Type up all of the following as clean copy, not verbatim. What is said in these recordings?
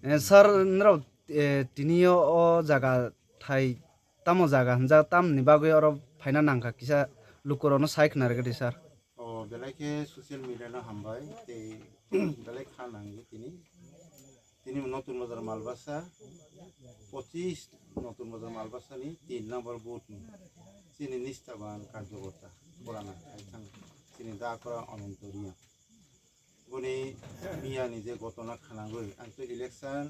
Sir nrau tini o jaga thai tamo jaga hanja tam ni bagui oro phaina nangka kisa lukorono saik nargadi sir. Belai ke social media no hambai te belai khanangi তিনি নতুন বাজার মালবাসা 25 নতুন বাজার মালবাসা নি 3 নম্বর booth নি তিনি নিষ্ঠাবান কার্যকর্তা পুরানা খাইথাং তিনি দা করা অনন্তরিয়া বনি মিয়া নিজে ঘটনা খানাগৈ আন্ত ইলেকশন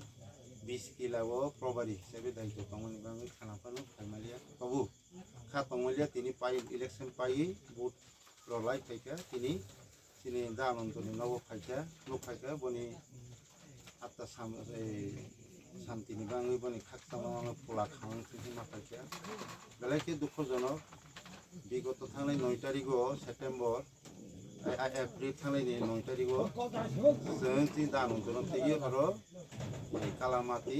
20 কিলাও প্রবারি হিসাবে দায়িত্ব তমনি বাঙি খানাফানো ফাইমালিয়া তবু খা তমলিয়া তিনি পাই ইলেকশন পাই বুথ রলাই ফাইকা তিনি দা অনন্তরি নব ফাইকা বনি আত্মা শান্তিনি বাঙি বনি খাকতামানো পোলা খাওয়ান কিছু মাখাইকা বেলাইকে দুঃখজনক বিগত থাংনাই 9 তারিখ সেপ্টেম্বর এপ্রিল থাংনাই 9 তারিখ जों ती दानजन तेगी हरो कालामाती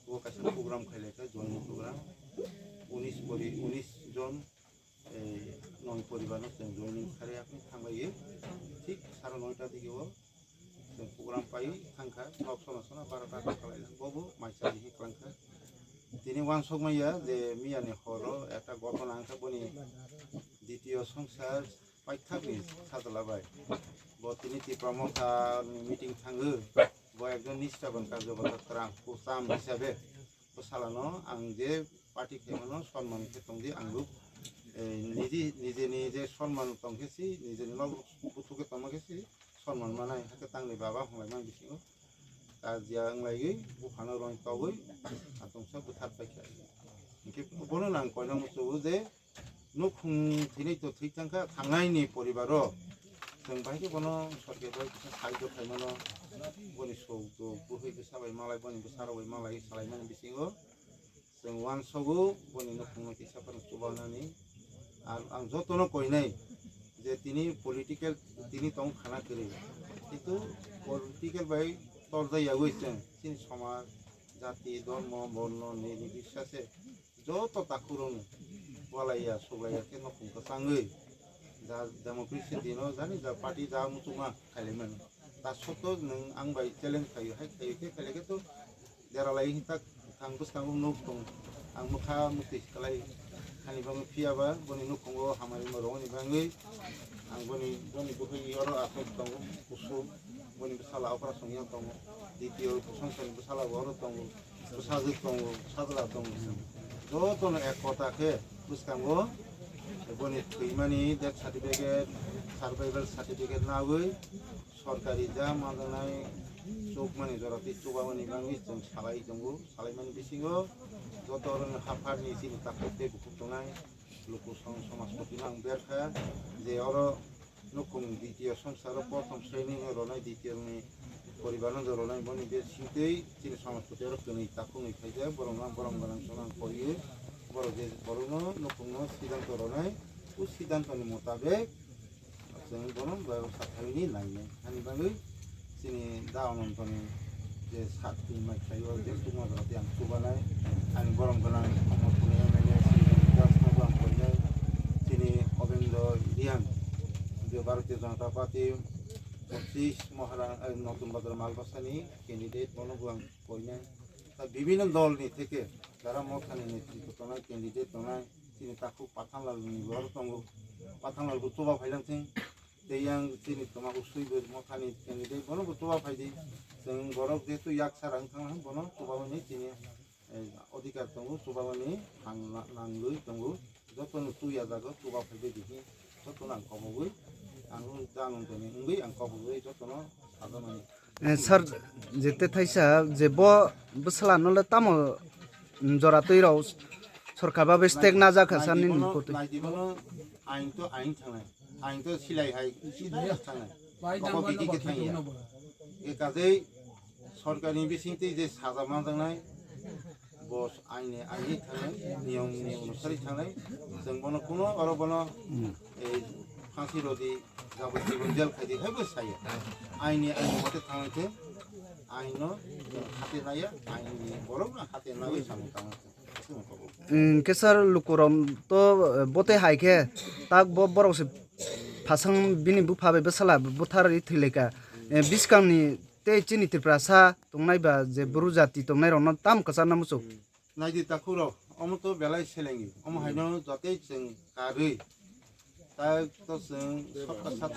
वो कासे प्रोग्राम खाइलेका जयनिंग प्रोग्राम 19 जन नय परिवार जों जयनिंग खारे आपनि थांबायो ठीक 9:30 दिगे जों प्रोग्राम पाई थांखा नक सना 12टा खालायना बबो माइसारि हिक्लांखा তিনি ওয়ানসকমাইয়া যে মিয়ানি হরো একটা ঘটনা আংখা বনি দ্বিতীয় সংসার পাইথাবি সাদলাবাই তিনি ত্রিপ্রামখা মিটিং থাঙ্গো একজন নিষ্ঠাবান কার্যকর্তা ত্রাং পোস্তাম হিসাবে সালানো আং যে পার্টি খেমানো সম্মান খেতংদি আংগু নিজে সম্মান তংখেছি নিজে বুথুকে তমাখেছি সম্মান মানায় হাতে তাংনি বাবা হলাইমান বিসিङो Kazia nglai bukhana rong tawui atong sa buthat paikha ke bono nang koina musu de nukhung thini to thitangka thangnai ni poribaro जों बाहायके बनो सरकारि साइड थाइमानो बनि सौ तो बुहैबो साबाय मालाय बनिबो सारावै मालाय सालायमानि बिसिङो जों वान सगु बनि नखुंनो किसाफोर सुबानानि आं जतनो कइनाय जे तिनि पलिटिकल तिनि तंग खाना करे किन्तु पलिटिकल बाय তরদাইয়াও হইছেন চিন সমাজ জাতি ধর্ম বর্ণ নির্বিশেষে যত তাকুরং বলাইয়া সবাইয়া কেন খুঁকা চাঙ্গৈ যা ডেমোক্রেসি দিন জানি যা পার্টি যা মুতুমা খাইলেমান তা সত্ত্বেও নों आं बाय চ্যালেঞ্জ খাইयो खाइलेके तो देरालाय हिताक थां बुस्थांगो नुक दं आं मुखा मुति खालाय खानि बांगो फियाबा बनि नुखंगो हामारि मरंनि बांगै आं बनि बोहै अर आखै दं कुसु बनि साला अपारेशन या दं द्वितीय संसारनि साला बर दं साजु दं साजला दं जतनो एक कथाके बुस्थांगो बनि थैमानि डेथ सार्टिफिकेट सार्भाइभाल सार्टिफिकेट नावै सरकारि जा माजानाय चौक मानि जराति चौबामानि बांगै जों सालाय दंगो सालायमानि बिसिङो जत अरन हाफारनि सिनि ताकते बुखुतनाय लोकसं समाजपति नां बेरखा जे अर नखुं द्वितीय संसार प्रथम श्रेणी रनाय द्वितीयनि परिबारन रनाय बनि बे सिंतै सिनि समाजपति अर कनै ताकुनै खायजा बरंना बरंगानां सनां करियो बरनो नखुंनो सिद्धांत रनाय उ सिद्धांतनि मुताबिक जों बरं व्यवस्था खालामनि नायनो हानि बागै सिनि दा अनन्तनि जे सातनि मायथाइयाव जे सुमाजाति आं सुबानाय आं बरंगानां अमरपुरनि एमएलए दासनाबो आं फैनाय सिनि अबेन्द्र रियां যে ভারতীয় জনতা পার্টি 25 নতুন বাজার মালবাসানি ক্যান্ডিডেট বনগুয়াং কইনাই বিভিন্ন দলনি থেকে যারা মখানি নেতৃত্ব তনায় ক্যান্ডিডেট তনায় তিনি তাকু পাথানলালনি বড় তঙ্গু পাথানলালবো তোবা ফাইলাंथिं दैयां তিনি তোমাকে সুইবো মখানি ক্যান্ডিডেট বনবো তোবা ফাইদি जों বরক যেহেতু ইয়াক সারাং থাং বন তোবানি তিনি অধিকার তঙ্গু তোবানি নাঙ্গৈ তঙ্গু যতনো তুইয়া জাগো তোবা ফাইদি দিহি যতনো আं কবगै Sir, jete thaisa je bo buslano le tamo jora toiraw सरकार बा स्टेक ना जाखा साननि नखौते आइन तो सिलाय हाय सिलाय थांनाय बाबा बिदि के थांया ए काजै सरकारनि बिसिंति जे साजा मांजानाय बस आइनि थांनाय नियम अनुसारि थांनाय जों बनो कोनो अर बनो ए फांसी रदि যাবতীয় জেল খাইতে হইব সাইয়া আইনি মতে থামাইতে আইন হাতে নাইয়া আইনি বরং হাতে নাওই সামনে থামাইতে কেসার লুকুরম তো বতে হাইকে তাক বরংসে ফাসাং बिनि बुफाबे बसाला बुथारि थैलेका बिसकांनि tei chini tripura sa tongnai ba je buru jati tongnai rok no tam kwchar na muchuk naidi takuro omo to belai selengi omo haino jatei jeng karui ta to jeng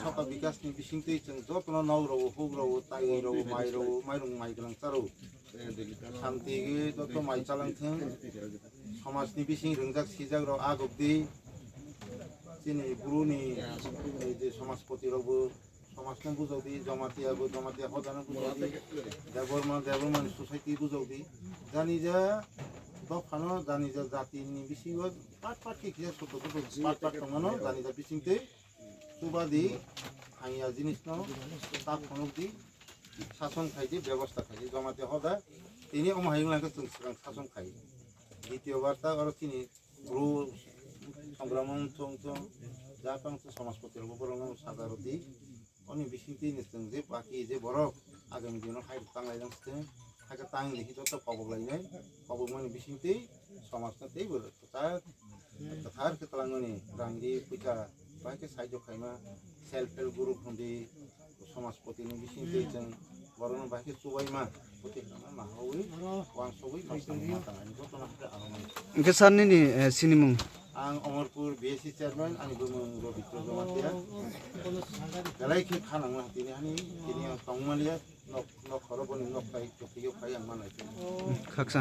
saka bikas ni bisingtei jeng jotno nauro hugrau tairo mairo mairung maiglang charo শান্তি যত মাই চালাংথों সমাজনি বিসিং রंजाक সিজাক র আগবদি চিনি গুরুনি এই যে সমাজপতিরাবো সমাজনো বুঝাউদি Jamatia হদানো বুঝাউদি Debbarma society বুঝাউদি জানি যা দফানো জানি যা জাতিনি বিসিং পাট কি কিয়া ছোট ছোট পাট টমানো জানি যা বিসিংতে সুবাদি হাইয়া জিনিস ন তাপ ফনকদি শাসন খাইছে ব্যবস্থা খাইছে জমাতে হদা তিনি অমহাইগুলাকে সিগাং শাসন খাই দ্বিতীয়বার তা আর তিনি গ্রু সংগ্রাম যা পাংস সমাজপতির উপর সাদারতি অনি বিসিংতি নিস্তং যে বাকি যে বরফ আগামী দিনে খাই তাংলাইলাংসতে থাকে তাং দেখি যত কবগলাইনাই কবগমানি বিসিংতি সমাজতেই বলে তার তার কেতলাঙ্গনি রাঙ্গি পয়সা বাকি সাহায্য খাইমা সেলফ হেল্প গ্রুপ হন্দি সমাজপতিনি বিসিংতি जों বরণ বাকি সুবাইমা প্রতিক্রমা মাহাউই ওয়ানসুই Masani মাতানি গতনাতে Arman engke sarni ni sinimung आं अमरपुर बीएससी चेयरमैन आंनि बुमुं रबित्र जमातिया गलाय के खानांगला तिनि हानि तिनि तंगमालिया नखरबनि नखाय टपियो खाय आं मानाय khaksa